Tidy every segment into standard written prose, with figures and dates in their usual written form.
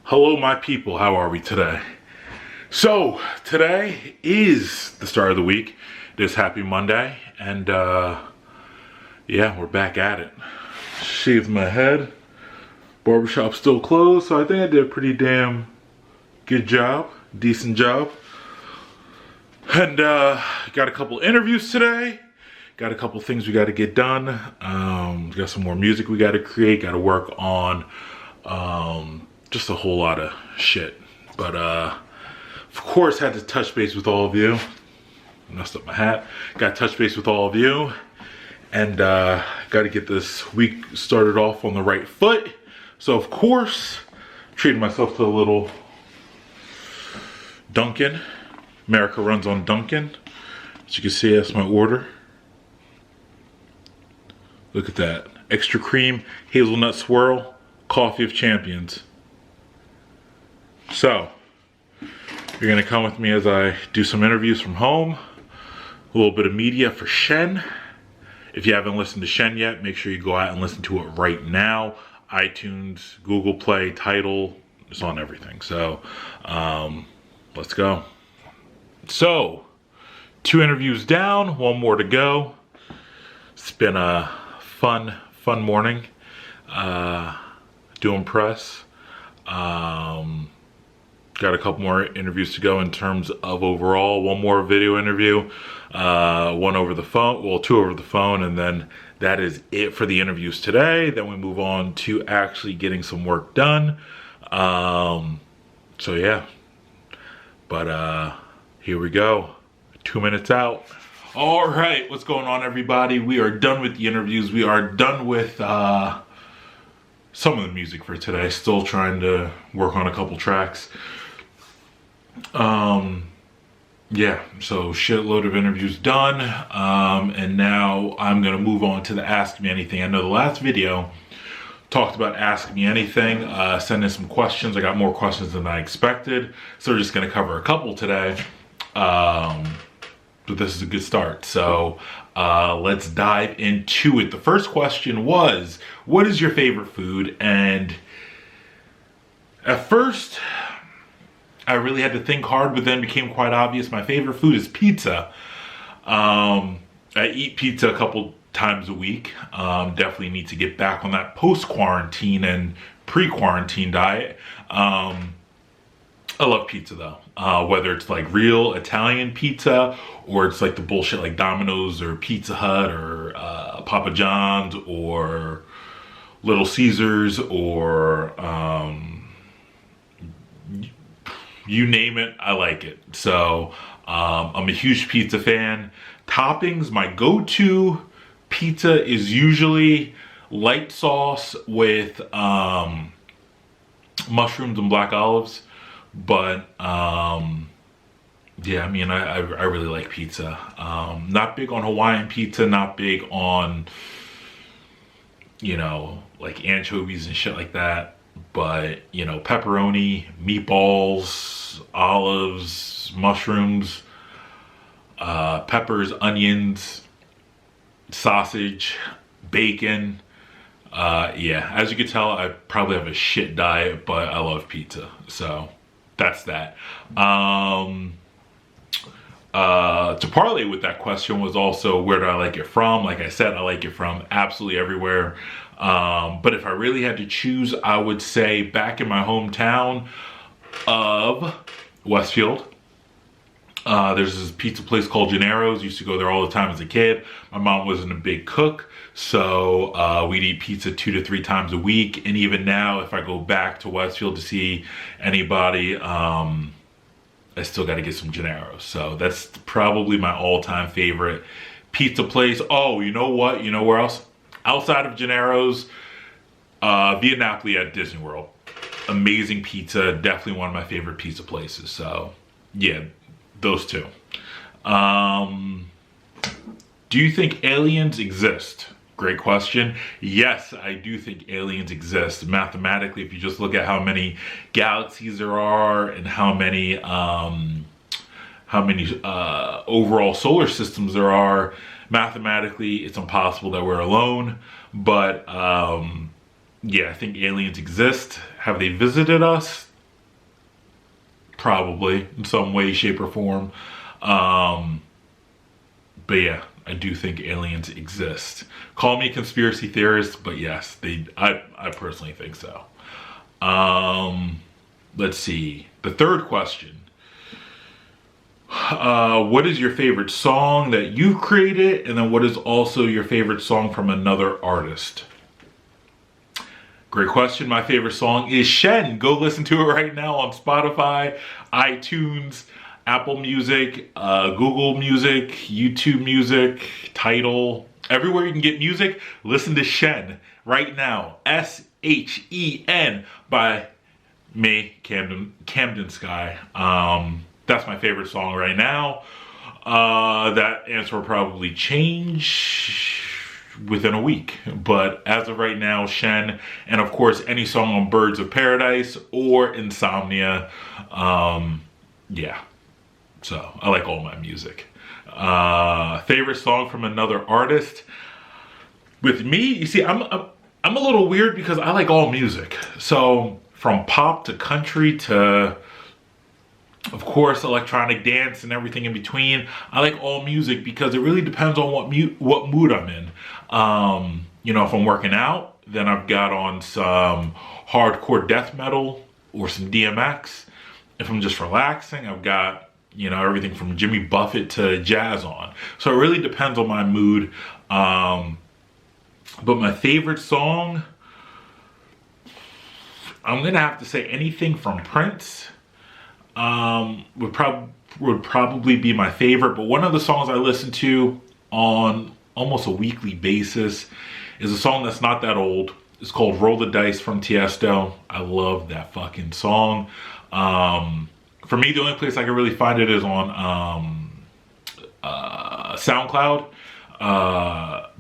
Hello, my people. How are we today? So, today is the start of the week. It is Happy Monday, and yeah, we're back at it. Shaved my head. Barbershop's still closed, so I think I did a pretty damn good job. Decent job. And got a couple interviews today. Got a couple things we got to get done. Got some more music we got to create. Got to work on just a whole lot of shit. But of course, had to touch base with all of you. Messed up my hat. Got to touch base with all of you. And got to get this week started off on the right foot. So of course, treated myself to a little Dunkin'. America runs on Dunkin'. As you can see, that's my order. Look at that. Extra cream, hazelnut swirl, coffee of champions. So, you're gonna come with me as I do some interviews from home. A little bit of media for SHEN. If you haven't listened to SHEN yet, make sure you go out and listen to it right now. iTunes, Google Play, Tidal, it's on everything. So, let's go. So, 2 interviews down, 1 more to go. It's been a fun morning. Doing press. Got a couple more interviews to go in terms of overall. 1 more video interview. 1 over the phone. Well, 2 over the phone, and then that is it for the interviews today. Then we move on to actually getting some work done. So yeah. But here we go. 2 minutes out. All right, what's going on, everybody? We are done with the interviews. We are done with some of the music for today. Still trying to work on a couple tracks. Yeah, so shitload of interviews done. And now I'm gonna move on to the Ask Me Anything. I know the last video talked about Ask Me Anything, send in some questions. I got more questions than I expected. So we're just gonna cover a couple today. But this is a good start. So let's dive into it. The first question was, what is your favorite food? And at first, I really had to think hard, but then became quite obvious. My favorite food is pizza. I eat pizza a couple times a week. Definitely need to get back on that post-quarantine and pre-quarantine diet. I love pizza though, whether it's like real Italian pizza or it's like the bullshit like Domino's or Pizza Hut or Papa John's or Little Caesars or you name it, I like it. So I'm a huge pizza fan. Toppings, my go-to pizza is usually light sauce with mushrooms and black olives. But yeah, I mean, I really like pizza. Not big on Hawaiian pizza, not big on, you know, like anchovies and shit like that. But, you know, pepperoni, meatballs, olives, mushrooms, peppers, onions, sausage, bacon. Yeah, as you can tell, I probably have a shit diet, but I love pizza. So that's that. To parlay with that question was also, where do I like it from? Like I said, I like it from absolutely everywhere. But if I really had to choose, I would say back in my hometown of Westfield. There's this pizza place called Gennaro's. Used to go there all the time as a kid. My mom wasn't a big cook, so we'd eat pizza 2 to 3 times a week. And even now, if I go back to Westfield to see anybody, I still got to get some Gennaro's. So that's probably my all-time favorite pizza place. Oh, you know what? You know where else? Outside of Gennaro's, Via Napoli at Disney World. Amazing pizza. Definitely one of my favorite pizza places. So yeah, those 2. Do you think aliens exist? Great question. Yes, I do think aliens exist. Mathematically, if you just look at how many galaxies there are and how many overall solar systems there are, mathematically, it's impossible that we're alone. But yeah, I think aliens exist. Have they visited us? probably in some way, shape, or form. But yeah, I do think aliens exist. Call me a conspiracy theorist, but yes, I personally think so. Let's see. The third question. What is your favorite song that you've created? And then what is also your favorite song from another artist? Great question. My favorite song is SHEN. Go listen to it right now on Spotify, iTunes, Apple Music, Google Music, YouTube Music, Tidal. Everywhere you can get music, listen to SHEN right now. SHEN by me, Camden Skye. That's my favorite song right now. That answer will probably change within a week. But as of right now, SHEN, and of course any song on Birds of Paradise or Insomnia. Yeah. So I like all my music. Favorite song from another artist. With me, you see, I'm a little weird because I like all music. So from pop to country to, of course, electronic dance and everything in between. I like all music because it really depends on what mood I'm in. You know, if I'm working out, then I've got on some hardcore death metal or some DMX. If I'm just relaxing, I've got, you know, everything from Jimmy Buffett to jazz on. So it really depends on my mood. But my favorite song, I'm gonna have to say anything from Prince. Would probably be my favorite. But one of the songs I listen to on almost a weekly basis is a song that's not that old. It's called Roll the Dice from Tiesto. I love that fucking song. For me, the only place I can really find it is on SoundCloud.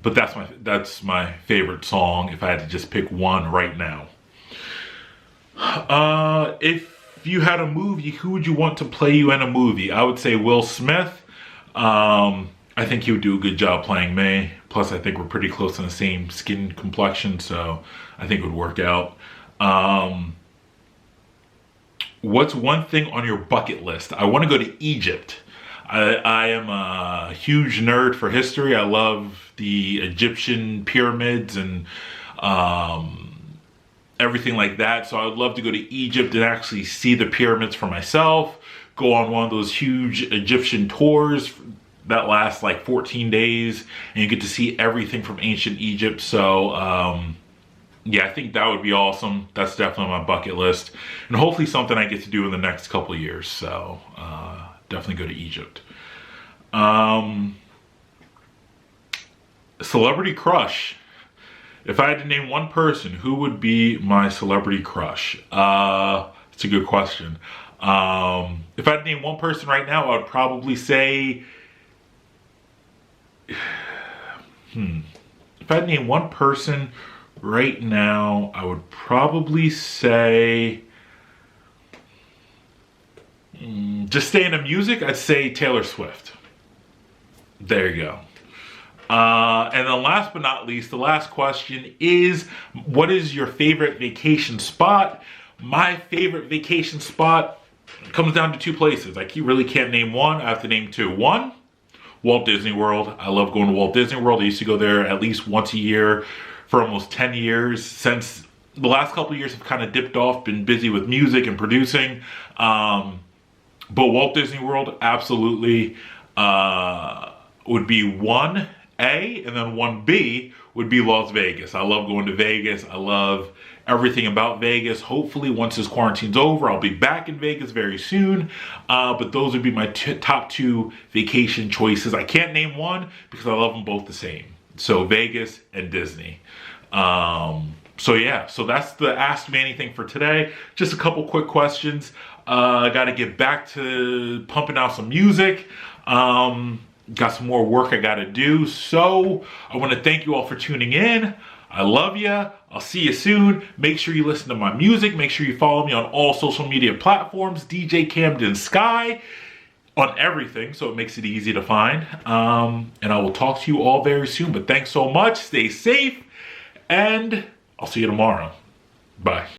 But that's my favorite song if I had to just pick one right now. If you had a movie, who would you want to play you in a movie? I would say Will Smith. I think he would do a good job playing me. Plus, I think we're pretty close in the same skin complexion, so I think it would work out. What's one thing on your bucket list? I want to go to Egypt. I am a huge nerd for history. I love the Egyptian pyramids and everything like that. So I would love to go to Egypt and actually see the pyramids for myself. Go on one of those huge Egyptian tours that lasts like 14 days. And you get to see everything from ancient Egypt. So yeah, I think that would be awesome. That's definitely on my bucket list. And hopefully something I get to do in the next couple of years. So definitely go to Egypt. Celebrity crush. If I had to name one person, who would be my celebrity crush? It's a good question. If I had to name one person right now, I would probably say... If I had to name one person right now, I would probably say... just staying in music, I'd say Taylor Swift. There you go. And then last but not least, the last question is, what is your favorite vacation spot? My favorite vacation spot comes down to two places. I really can't name one. I have to name two. One, Walt Disney World. I love going to Walt Disney World. I used to go there at least once a year for almost 10 years. Since the last couple of years have kind of dipped off, been busy with music and producing. But Walt Disney World absolutely would be 1A, and then 1B would be Las Vegas. I love going to Vegas. I love everything about Vegas. Hopefully once this quarantine's over, I'll be back in Vegas very soon. But those would be my top two vacation choices. I can't name one because I love them both the same. So Vegas and Disney. So yeah, so that's the Ask Me Anything for today. Just a couple quick questions. I got to get back to pumping out some music. Got some more work I got to do. So I want to thank you all for tuning in. I love you. I'll see you soon. Make sure you listen to my music. Make sure you follow me on all social media platforms. DJ Camden Skye on everything, so it makes it easy to find. And I will talk to you all very soon. But thanks so much. Stay safe. And I'll see you tomorrow. Bye.